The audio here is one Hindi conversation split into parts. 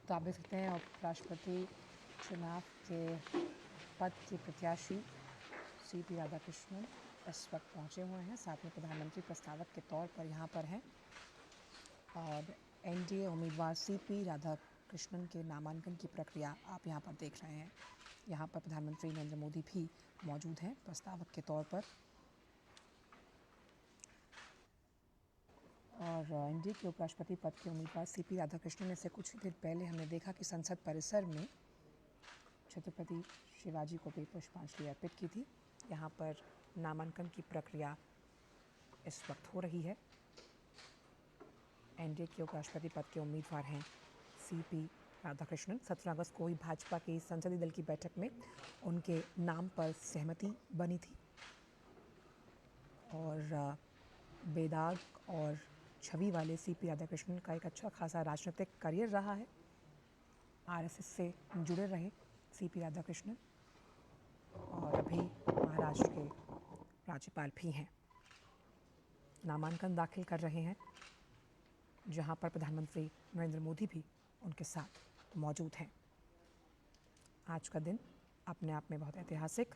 तो आप देख सकते हैं उपराष्ट्रपति चुनाव के पद के प्रत्याशी सीपी राधाकृष्णन इस वक्त पहुंचे हुए हैं। साथ में प्रधानमंत्री प्रस्तावक के तौर पर यहाँ पर हैं और एनडीए उम्मीदवार सीपी राधाकृष्णन के नामांकन की प्रक्रिया आप यहाँ पर देख रहे हैं। यहाँ पर प्रधानमंत्री नरेंद्र मोदी भी मौजूद हैं प्रस्तावक के तौर पर। और एनडीए के उपराष्ट्रपति पद के उम्मीदवार सीपी राधाकृष्णन ने से कुछ देर पहले हमने देखा कि संसद परिसर में छत्रपति शिवाजी को भी पुष्पांजलि अर्पित की थी। यहाँ पर नामांकन की प्रक्रिया इस वक्त हो रही है। एनडीए के उपराष्ट्रपति पद के उम्मीदवार हैं सीपी राधाकृष्णन। 17 अगस्त को ही भाजपा की संसदीय दल की बैठक में उनके नाम पर सहमति बनी थी और बेदाग और छवि वाले सीपी राधाकृष्णन का एक अच्छा खासा राजनीतिक करियर रहा है। आरएसएस से जुड़े रहे सीपी राधाकृष्णन और अभी महाराष्ट्र के राज्यपाल भी हैं। नामांकन दाखिल कर रहे हैं जहां पर प्रधानमंत्री नरेंद्र मोदी भी उनके साथ मौजूद हैं। आज का दिन अपने आप में बहुत ऐतिहासिक।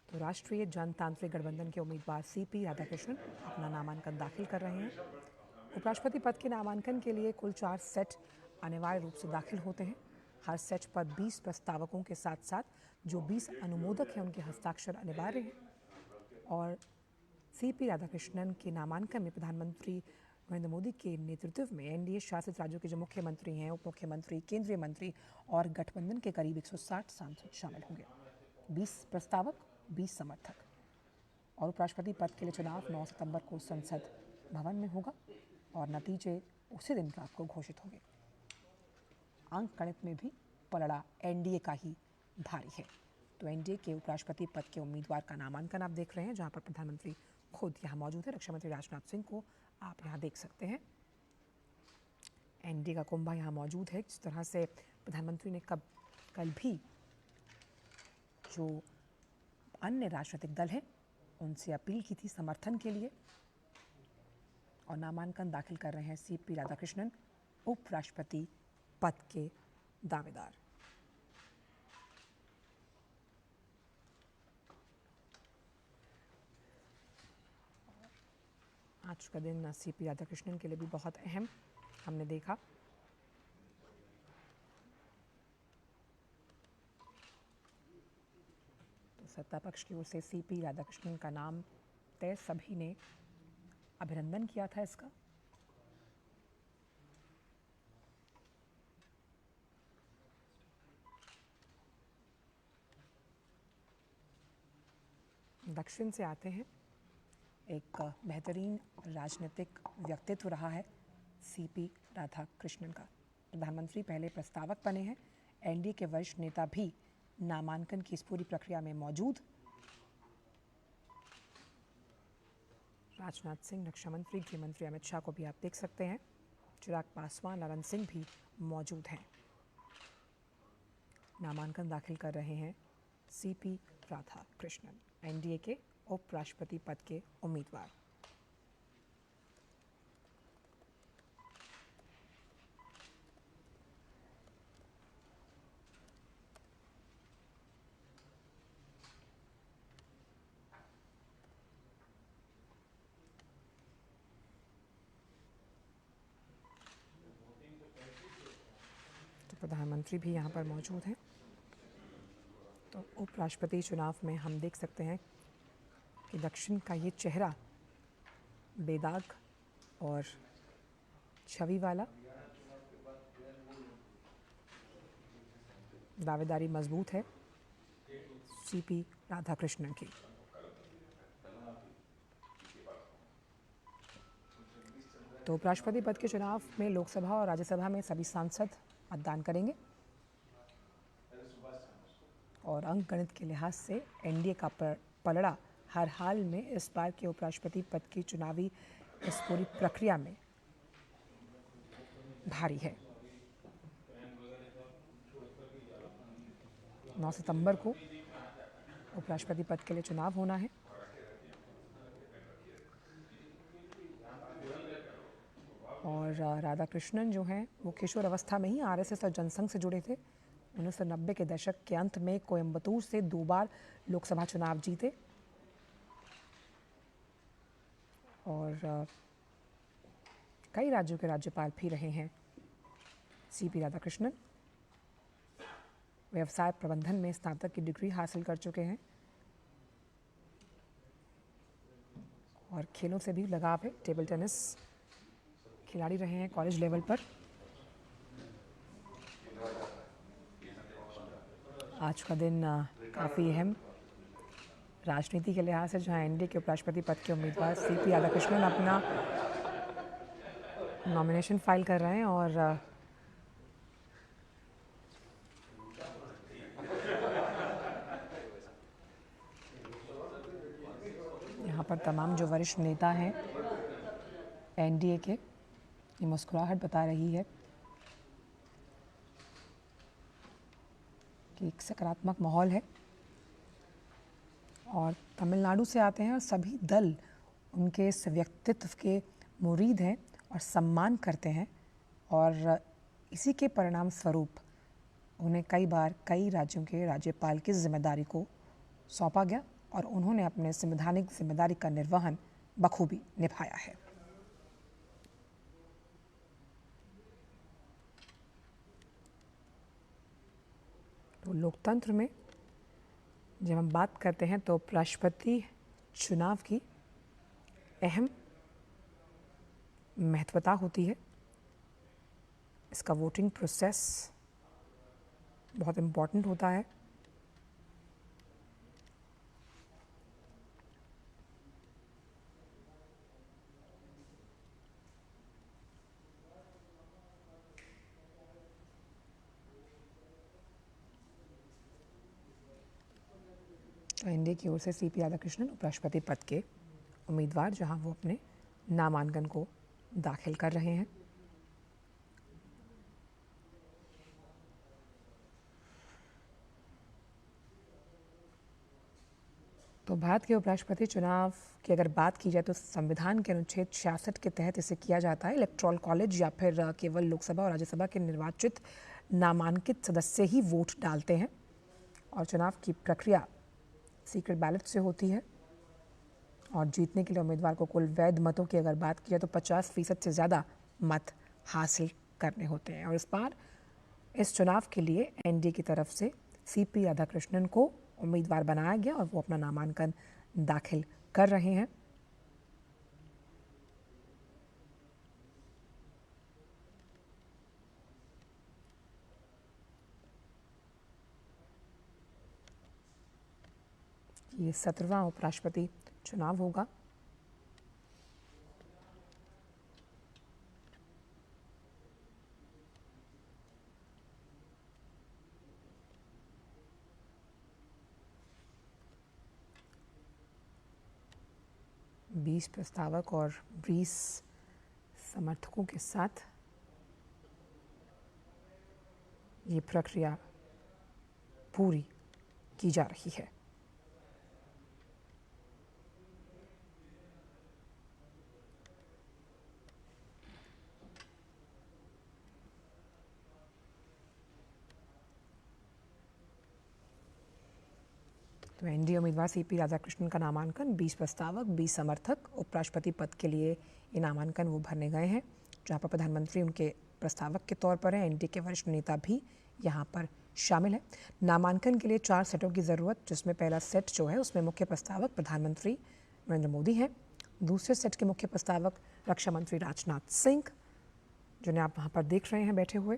तो राष्ट्रीय जनतांत्रिक गठबंधन के उम्मीदवार सीपी राधाकृष्णन अपना नामांकन दाखिल कर रहे हैं। उपराष्ट्रपति पद के नामांकन के लिए कुल 4 सेट अनिवार्य रूप से दाखिल होते हैं। हर सेट पर 20 प्रस्तावकों के साथ साथ जो 20 अनुमोदक हैं उनके हस्ताक्षर अनिवार्य हैं। और सीपी राधाकृष्णन के नामांकन में प्रधानमंत्री नरेंद्र मोदी के नेतृत्व में एनडीए शासित राज्यों के जो मुख्यमंत्री हैं, उप मुख्यमंत्री, केंद्रीय मंत्री और गठबंधन के करीब 160 सांसद शामिल होंगे। 20 प्रस्तावक, 20 समर्थक। और उपराष्ट्रपति पद के लिए चुनाव 9 सितंबर को संसद भवन में होगा और नतीजे उसी दिन रात को घोषित होंगे। अंक गणित में भी पलड़ा एनडीए का ही भारी है। तो एनडीए के उपराष्ट्रपति पद के उम्मीदवार का नामांकन आप देख रहे हैं, जहां पर प्रधानमंत्री खुद यहाँ मौजूद है। रक्षा मंत्री राजनाथ सिंह को आप यहाँ देख सकते हैं। एनडीए का कुंभा यहाँ मौजूद है। जिस तरह से प्रधानमंत्री ने कल भी जो अन्य राजनीतिक दल हैं उनसे अपील की थी समर्थन के लिए। और नामांकन दाखिल कर रहे हैं सीपी राधाकृष्णन, उपराष्ट्रपति पद के दावेदार। आज का दिन सीपी राधाकृष्णन के लिए भी बहुत अहम हमने देखा। तो सत्ता पक्ष की ओर से सीपी राधाकृष्णन का नाम तय, सभी ने अभिनंदन किया था इसका। दक्षिण से आते हैं। एक बेहतरीन राजनीतिक व्यक्तित्व रहा है सीपी राधाकृष्णन का। प्रधानमंत्री पहले प्रस्तावक बने हैं। एनडीए के वरिष्ठ नेता भी नामांकन की इस पूरी प्रक्रिया में मौजूद। राजनाथ सिंह, रक्षा मंत्री, गृह मंत्री अमित शाह को भी आप देख सकते हैं। चिराग पासवान, अनंत सिंह भी मौजूद हैं। नामांकन दाखिल कर रहे हैं सीपी राधाकृष्णन, एनडीए के उपराष्ट्रपति पद के उम्मीदवार। तो प्रधानमंत्री भी यहाँ पर मौजूद हैं। तो उपराष्ट्रपति चुनाव में हम देख सकते हैं कि दक्षिण का ये चेहरा बेदाग और छवि वाला, दावेदारी मजबूत है सीपी राधाकृष्णन की। तो उपराष्ट्रपति पद के चुनाव में लोकसभा और राज्यसभा में सभी सांसद मतदान करेंगे और अंक गणित के लिहाज से एनडीए का पलड़ा हर हाल में इस बार के उपराष्ट्रपति पद की चुनावी इस पूरी प्रक्रिया में भारी है। 9 सितंबर को उपराष्ट्रपति पद के लिए चुनाव होना है और और राधाकृष्णन जो हैं वो किशोर अवस्था में ही आरएसएस और जनसंघ से जुड़े थे। 1990 के दशक के अंत में कोयम्बतूर से 2 बार लोकसभा चुनाव जीते और कई राज्यों के राज्यपाल भी रहे हैं सीपी राधाकृष्णन। व्यवसाय प्रबंधन में स्नातक की डिग्री हासिल कर चुके हैं और खेलों से भी लगाव है। टेबल टेनिस खिलाड़ी रहे हैं कॉलेज लेवल पर। आज का दिन काफ़ी अहम राजनीति के लिहाज से, जहां एनडीए के उपराष्ट्रपति पद के उम्मीदवार सीपी राधाकृष्णन अपना नॉमिनेशन फाइल कर रहे हैं और यहाँ पर तमाम जो वरिष्ठ नेता हैं एनडीए के, ये मुस्कुराहट बता रही है कि एक सकारात्मक माहौल है। और तमिलनाडु से आते हैं और सभी दल उनके इस व्यक्तित्व के मुरीद हैं और सम्मान करते हैं और इसी के परिणाम स्वरूप उन्हें कई बार कई राज्यों के राज्यपाल की जिम्मेदारी को सौंपा गया और उन्होंने अपने संवैधानिक जिम्मेदारी का निर्वहन बखूबी निभाया है। तो लोकतंत्र में जब हम बात करते हैं तो राष्ट्रपति चुनाव की अहम महत्वता होती है। इसका वोटिंग प्रोसेस बहुत इम्पॉर्टेंट होता है। तो एनडीए की ओर से सीपी राधाकृष्णन उपराष्ट्रपति पद के उम्मीदवार, जहां वो अपने नामांकन को दाखिल कर रहे हैं। तो भारत के उपराष्ट्रपति चुनाव की अगर बात की जाए तो संविधान के अनुच्छेद 66 के तहत इसे किया जाता है। इलेक्टोरल कॉलेज या फिर केवल लोकसभा और राज्यसभा के निर्वाचित नामांकित सदस्य ही वोट डालते हैं और चुनाव की प्रक्रिया सीक्रेट बैलेट से होती है। और जीतने के लिए उम्मीदवार को कुल वैध मतों की अगर बात की जाए तो 50% से ज़्यादा मत हासिल करने होते हैं। और इस बार इस चुनाव के लिए एनडीए की तरफ से सीपी राधाकृष्णन को उम्मीदवार बनाया गया और वो अपना नामांकन दाखिल कर रहे हैं। ये 17वां उपराष्ट्रपति चुनाव होगा। बीस प्रस्तावक और 20 समर्थकों के साथ ये प्रक्रिया पूरी की जा रही है। तो एनडीए उम्मीदवार सीपी राधाकृष्णन का नामांकन 20 प्रस्तावक, 20 समर्थक, उपराष्ट्रपति पद के लिए ये नामांकन वो भरने गए हैं, जहां पर प्रधानमंत्री उनके प्रस्तावक के तौर पर हैं। एनडीए के वरिष्ठ नेता भी यहां पर शामिल है। नामांकन के लिए 4 सेटों की ज़रूरत, जिसमें पहला सेट जो है उसमें मुख्य प्रस्तावक प्रधानमंत्री नरेंद्र मोदी हैं। दूसरे सेट के मुख्य प्रस्तावक रक्षा मंत्री राजनाथ सिंह, जिन्हें आप वहाँ पर देख रहे हैं बैठे हुए।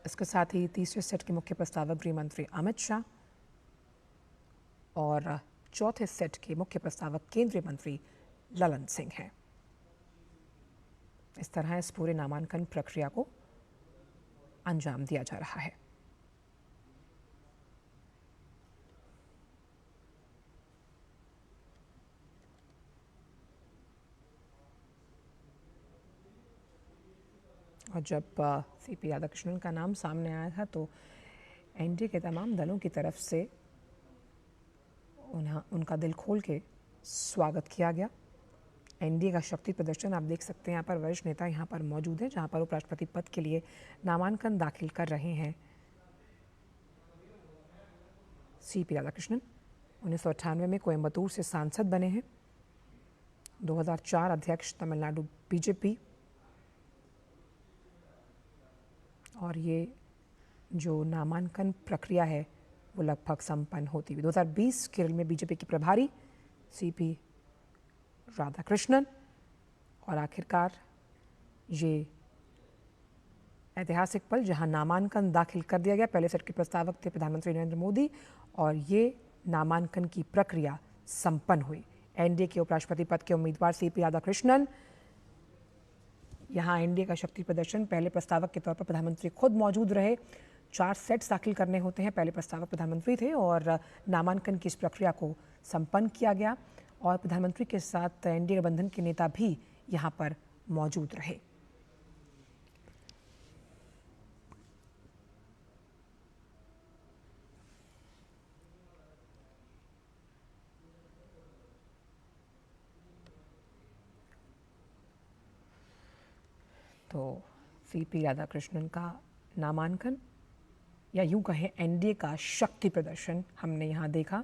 इसके साथ ही तीसरे सेट के मुख्य प्रस्तावक गृह मंत्री अमित शाह और चौथे सेट के मुख्य प्रस्तावक केंद्रीय मंत्री ललन सिंह हैं। इस तरह इस पूरे नामांकन प्रक्रिया को अंजाम दिया जा रहा है। और जब सीपी राधाकृष्णन का नाम सामने आया था तो एनडीए के तमाम दलों की तरफ से उनका दिल खोल के स्वागत किया गया। एनडीए का शक्ति प्रदर्शन आप देख सकते हैं। यहाँ पर वरिष्ठ नेता यहाँ पर मौजूद हैं, जहाँ पर उपराष्ट्रपति पद के लिए नामांकन दाखिल कर रहे हैं। सीपी राधाकृष्णन 1998 में कोयम्बटूर से सांसद बने हैं। 2004 अध्यक्ष तमिलनाडु बीजेपी। और ये जो नामांकन प्रक्रिया है वो लगभग संपन्न होती हुई 2020 केरल में बीजेपी के प्रभारी सीपी राधाकृष्णन। और आखिरकार ये ऐतिहासिक पल जहां नामांकन दाखिल कर दिया गया। पहले सेट के प्रस्तावक थे प्रधानमंत्री नरेंद्र मोदी और ये नामांकन की प्रक्रिया संपन्न हुई। एनडीए के उपराष्ट्रपति पद के उम्मीदवार सीपी राधाकृष्णन। यहाँ एनडीए का शक्ति प्रदर्शन, पहले प्रस्तावक के तौर पर प्रधानमंत्री खुद मौजूद रहे। 4 सेट्स दाखिल करने होते हैं। पहले प्रस्तावक प्रधानमंत्री थे और नामांकन की इस प्रक्रिया को संपन्न किया गया और प्रधानमंत्री के साथ एनडीए गठबंधन के नेता भी यहाँ पर मौजूद रहे। तो सीपी राधाकृष्णन का नामांकन या यूं कहें एनडीए का शक्ति प्रदर्शन हमने यहाँ देखा।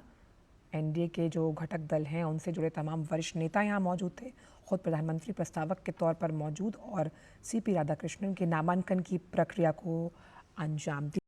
एनडीए के जो घटक दल हैं उनसे जुड़े तमाम वरिष्ठ नेता यहाँ मौजूद थे। खुद प्रधानमंत्री प्रस्तावक के तौर पर मौजूद और सीपी राधाकृष्णन के नामांकन की प्रक्रिया को अंजाम दिया।